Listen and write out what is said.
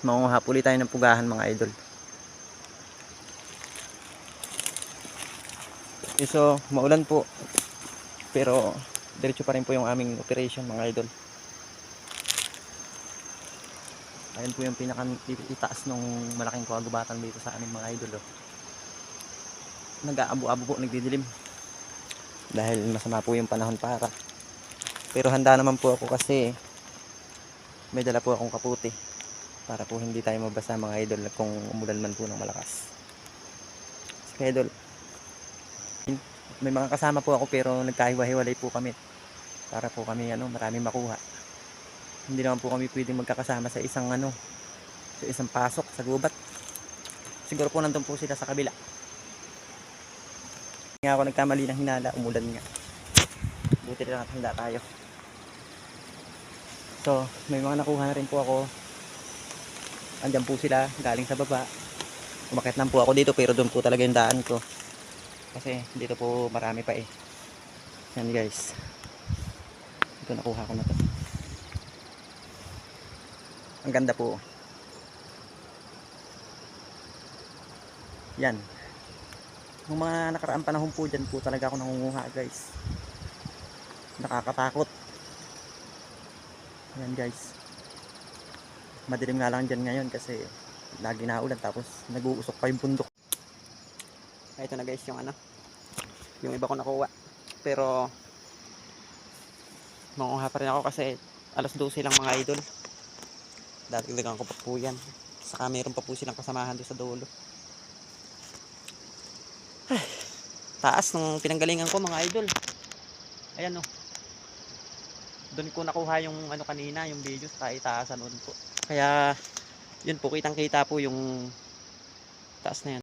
mangunguha po ulit tayo ng pugahan mga idol. So maulan po, pero diretso pa rin po yung aming operation mga idol. Ayan po yung pinaka-itaas ng malaking kagubatan dito sa amin mga idol. Nag-aabo-abo po, nagdidilim. Dahil masama po yung panahon para. Pero handa naman po ako kasi may dala po akong kaputi. Para po hindi tayo mabasa mga idol kung umulan man po ng malakas. Sige idol. May mga kasama po ako pero nagkahiwa-hiwalay po kami. Para po kami marami makuha. Hindi naman po kami pwedeng magkakasama sa isang sa isang pasok sa gubat. Siguro po nandun po sila sa kabila. Nga ako nagkamali ng hinala, umulan nga. Buti na handa tayo. So may mga nakuha na rin po ako. Andyan po sila galing sa baba. Umakyat lang po ako dito pero doon po talaga yung daan ko. Kasi dito po marami pa eh. Yan guys. Ito nakuha ko na to. Ang ganda po. Yan. Nung mga nakaraang panahon po dyan po talaga ako nangunguha guys. Nakakatakot. Yan guys. Madilim nga lang dyan ngayon kasi lagi na ulan tapos nag-uusok pa yung bundok. Ito na guys yung yung iba ko nakuha. Pero mangunguha pa rin ako kasi alas 12 lang mga idol. Dagdagan ko pa po yan. Saka meron pa po silang kasamahan doon sa dulo. Taas ng pinanggalingan ko mga idol. Ayan o. Doon ko nakuha yung kanina, yung video sa itaasan doon po. Kaya yun po, kitang kita po yung taas na yan.